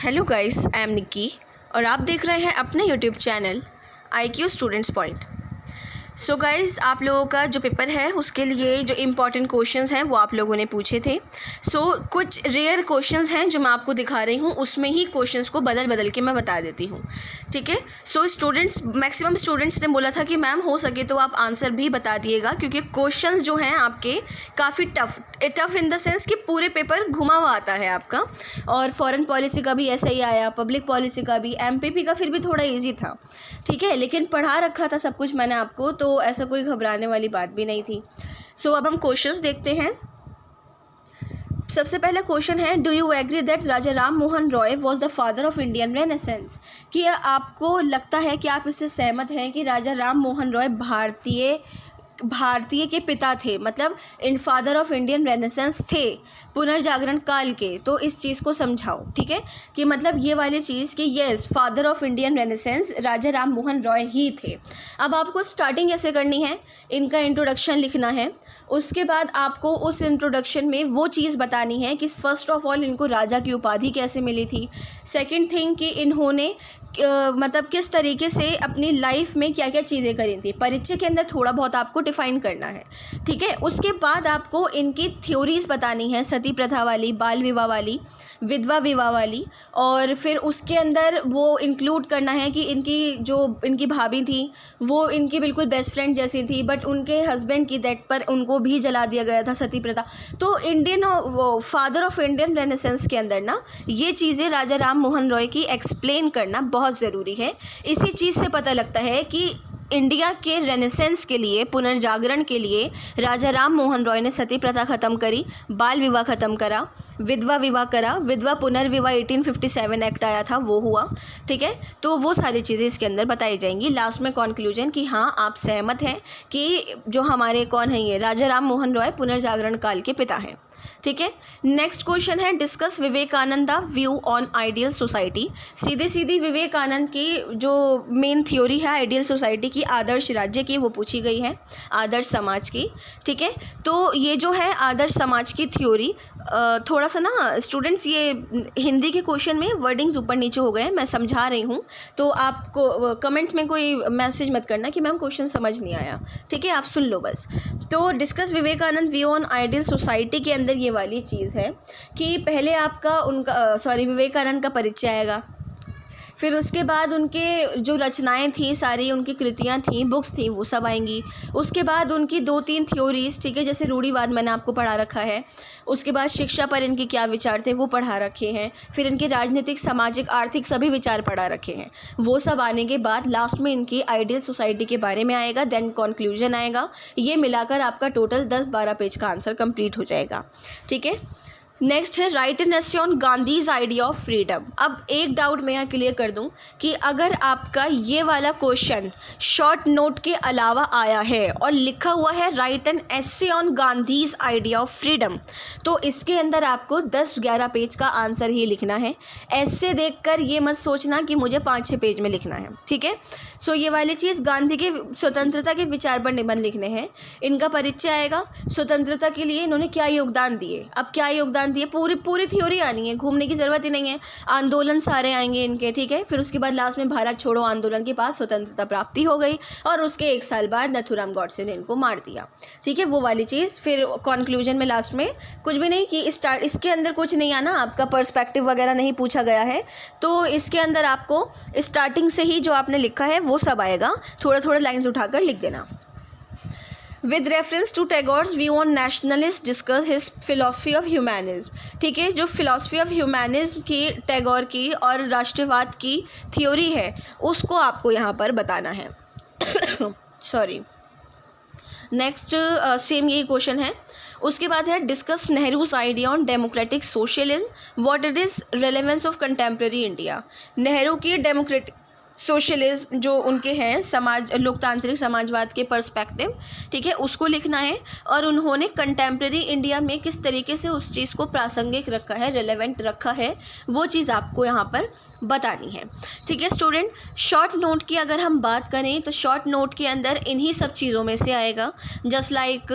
Hello guys, I am Nikki और आप देख रहे हैं अपने YouTube channel IQ students point. So guys, आप लोगों का जो पेपर है उसके लिए जो इम्पॉर्टेंट क्वेश्चंस हैं वो आप लोगों ने पूछे थे। कुछ रेयर क्वेश्चंस हैं जो मैं आपको दिखा रही हूँ, उसमें ही क्वेश्चंस को बदल बदल के मैं बता देती हूँ, ठीक है। स्टूडेंट्स, मैक्सिमम स्टूडेंट्स ने बोला था कि मैम हो सके तो आप आंसर भी बता दिएगा, क्योंकि क्वेश्चंस जो हैं आपके काफ़ी टफ़ इन द सेंस कि पूरे पेपर घुमा हुआ आता है आपका। और फॉरेन पॉलिसी का भी ऐसा ही आया, पब्लिक पॉलिसी का भी, MPP का फिर भी थोड़ा ईजी था, ठीक है, लेकिन पढ़ा रखा था सब कुछ मैंने आपको, तो ऐसा कोई घबराने वाली बात भी नहीं थी। अब हम क्वेश्चंस देखते हैं। सबसे पहला क्वेश्चन है, do you agree that Raja Ram Mohan Roy was the father of Indian renaissance? कि आपको लगता है कि आप इससे सहमत हैं कि राजा राम मोहन रॉय भारतीय के पिता थे, मतलब इन फादर ऑफ इंडियन रेनेसेंस थे, पुनर्जागरण काल के। तो इस चीज़ को समझाओ, ठीक है, कि मतलब ये वाली चीज़ कि yes, father of Indian renaissance Raja Ram Mohan Roy ही थे। अब आपको स्टार्टिंग ऐसे करनी है, इनका इंट्रोडक्शन लिखना है, उसके बाद आपको उस इंट्रोडक्शन में वो चीज़ बतानी है कि फर्स्ट ऑफ ऑल इनको राजा की उपाधि कैसे मिली थी, सेकंड थिंग कि इन्होंने मतलब किस तरीके से अपनी लाइफ में क्या क्या चीज़ें करी थी। परिचय के अंदर थोड़ा बहुत आपको डिफ़ाइन करना है, ठीक है। उसके बाद आपको इनकी थ्योरीज़ बतानी है, सती प्रथा वाली, बाल विवाह वाली, विधवा विवाह वाली, और फिर उसके अंदर वो इंक्लूड करना है कि इनकी भाभी थी वो इनकी बिल्कुल बेस्ट फ्रेंड जैसी थी, बट उनके हस्बैंड की डेथ पर उनको भी जला दिया गया था, सती प्रथा। तो फादर ऑफ इंडियन रेनेसेंस के अंदर ना ये चीज़ें राजा राम मोहन रॉय की एक्सप्लेन करना बहुत ज़रूरी है। इसी चीज़ से पता लगता है कि इंडिया के रेनेसेंस के लिए, पुनर्जागरण के लिए राजा राम मोहन रॉय ने सती प्रथा ख़त्म करी, बाल विवाह ख़त्म करा, विधवा विवाह करा, विधवा पुनर्विवाह 1857 एक्ट आया था वो हुआ, ठीक है। तो वो सारी चीज़ें इसके अंदर बताई जाएंगी। लास्ट में कॉन्क्लूजन कि हाँ आप सहमत हैं कि जो हमारे कौन है, ये राजा राम मोहन रॉय पुनर्जागरण काल के पिता हैं, ठीक है। नेक्स्ट क्वेश्चन है, discuss Vivekananda view on ideal society. सीधी विवेकानंद की जो मेन थ्योरी है आइडियल सोसाइटी की, आदर्श राज्य की, वो पूछी गई है, आदर्श समाज की, ठीक है। तो ये जो है आदर्श समाज की थ्योरी, थोड़ा सा ना स्टूडेंट्स ये हिंदी के क्वेश्चन में वर्डिंग्स ऊपर नीचे हो गए हैं, मैं समझा रही हूँ, तो आपको कमेंट में कोई मैसेज मत करना कि मैम क्वेश्चन समझ नहीं आया, ठीक है, आप सुन लो बस। तो discuss Vivekananda view on ideal society के अंदर ये वाली चीज़ है कि पहले आपका विवेकानंद का परिचय आएगा, फिर उसके बाद उनके जो रचनाएं थी सारी, उनकी कृतियां थी, बुक्स थी, वो सब आएंगी। उसके बाद उनकी 2-3 थ्योरीज, ठीक है, जैसे रूढ़िवाद मैंने आपको पढ़ा रखा है, उसके बाद शिक्षा पर इनके क्या विचार थे वो पढ़ा रखे हैं, फिर इनके राजनीतिक, सामाजिक, आर्थिक सभी विचार पढ़ा रखे हैं। वो सब आने के बाद लास्ट में इनकी आइडियल सोसाइटी के बारे में आएगा, देन कंक्लूजन आएगा। ये मिलाकर आपका टोटल 10-12 पेज का आंसर कंप्लीट हो जाएगा, ठीक है। नेक्स्ट है, right an essay on Gandhi's idea of freedom. अब एक डाउट मैं यहाँ क्लियर कर दूँ कि अगर आपका ये वाला क्वेश्चन शॉर्ट नोट के अलावा आया है और लिखा हुआ है right an essay on Gandhi's idea of freedom, तो इसके अंदर आपको 10-11 पेज का आंसर ही लिखना है। ऐसे देखकर ये मत सोचना कि मुझे 5-6 पेज में लिखना है, ठीक है। ये वाली चीज़, गांधी के स्वतंत्रता के विचार पर निबंध लिखने हैं, इनका परिचय आएगा, स्वतंत्रता के लिए इन्होंने क्या योगदान दिए, अब क्या योगदान दिए, पूरी थ्योरी आनी है, घूमने की ज़रूरत ही नहीं है, आंदोलन सारे आएंगे इनके, ठीक है। फिर उसके बाद लास्ट में भारत छोड़ो आंदोलन के पास स्वतंत्रता प्राप्ति हो गई और उसके 1 साल बाद नथुराम गॉडसे ने इनको मार दिया, ठीक है, वो वाली चीज़। फिर कंक्लूजन में लास्ट में कुछ भी नहीं कि इसके अंदर कुछ नहीं आना, आपका पर्सपेक्टिव वगैरह नहीं पूछा गया है, तो इसके अंदर आपको स्टार्टिंग से ही जो आपने लिखा है वो सब आएगा, थोड़ा लाइन्स उठाकर लिख देना। With reference to Tagore's view on nationalist, discuss his philosophy of humanism, ठीक है। जो फिलॉसफी ऑफ ह्यूमैनिज्म की टैगोर की और राष्ट्रवाद की थ्योरी है उसको आपको यहाँ पर बताना है। सॉरी। नेक्स्ट सेम यही क्वेश्चन है। उसके बाद है, discuss Nehru's idea on democratic socialism, what it is relevance of contemporary India. Nehru की डेमोक्रेटिक सोशलिज्म जो उनके हैं, लोकतांत्रिक समाजवाद के पर्सपेक्टिव, ठीक है, उसको लिखना है, और उन्होंने कंटेम्प्रेरी इंडिया में किस तरीके से उस चीज़ को प्रासंगिक रखा है, रेलेवेंट रखा है, वो चीज़ आपको यहाँ पर बतानी है। ठीक है स्टूडेंट, शॉर्ट नोट की अगर हम बात करें तो शॉर्ट नोट के अंदर इन्हीं सब चीज़ों में से आएगा। जस्ट लाइक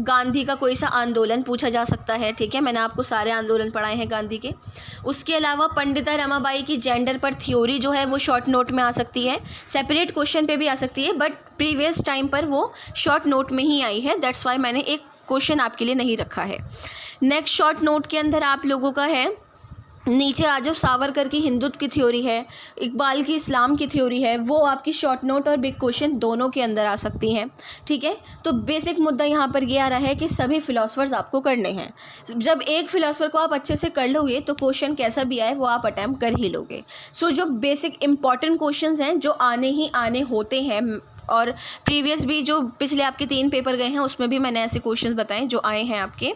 गांधी का कोई सा आंदोलन पूछा जा सकता है। ठीक है, मैंने आपको सारे आंदोलन पढ़ाए हैं गांधी के। उसके अलावा पंडिता रमाबाई की जेंडर पर थ्योरी जो है वो शॉर्ट नोट में आ सकती है, सेपरेट क्वेश्चन पे भी आ सकती है, बट प्रीवियस टाइम पर वो शॉर्ट नोट में ही आई है, दैट्स वाई मैंने एक क्वेश्चन आपके लिए नहीं रखा है। नेक्स्ट शॉर्ट नोट के अंदर आप लोगों का है, नीचे आ जाओ, सावरकर की हिंदुत्व की थ्योरी है, इकबाल की इस्लाम की थ्योरी है, वो आपकी शॉर्ट नोट और बिग क्वेश्चन दोनों के अंदर आ सकती हैं। ठीक है, तो बेसिक मुद्दा यहाँ पर ये आ रहा है कि सभी फिलोसफर्स आपको करने हैं। जब एक फिलोसफर को आप अच्छे से कर लोगे तो क्वेश्चन कैसा भी आए वो आप अटैम्प्ट कर ही लोगे। सो जो बेसिक इंपॉर्टेंट क्वेश्चंस हैं जो आने ही आने होते हैं, और प्रीवियस भी जो पिछले आपके 3 पेपर गए हैं उसमें भी मैंने ऐसे क्वेश्चंस बताए जो आए हैं आपके,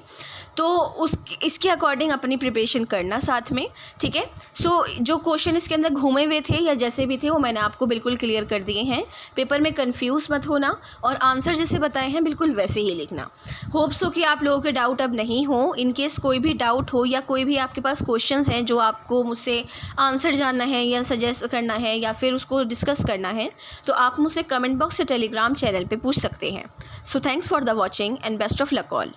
तो इसके अकॉर्डिंग अपनी प्रिपरेशन करना साथ में। ठीक है, सो जो क्वेश्चन इसके अंदर घूमे हुए थे या जैसे भी थे वो मैंने आपको बिल्कुल क्लियर कर दिए हैं। पेपर में कंफ्यूज मत होना और आंसर जैसे बताए हैं बिल्कुल वैसे ही लिखना। होप सो कि आप लोगों के डाउट अब नहीं हो। इन केस कोई भी डाउट हो या कोई भी आपके पास क्वेश्चंस हैं जो आपको मुझसे आंसर जानना है या सजेस्ट करना है या फिर उसको डिस्कस करना है, तो आप मुझसे कमेंट बॉक्स या टेलीग्राम चैनल पे पूछ सकते हैं। So thanks for the watching and best of luck all.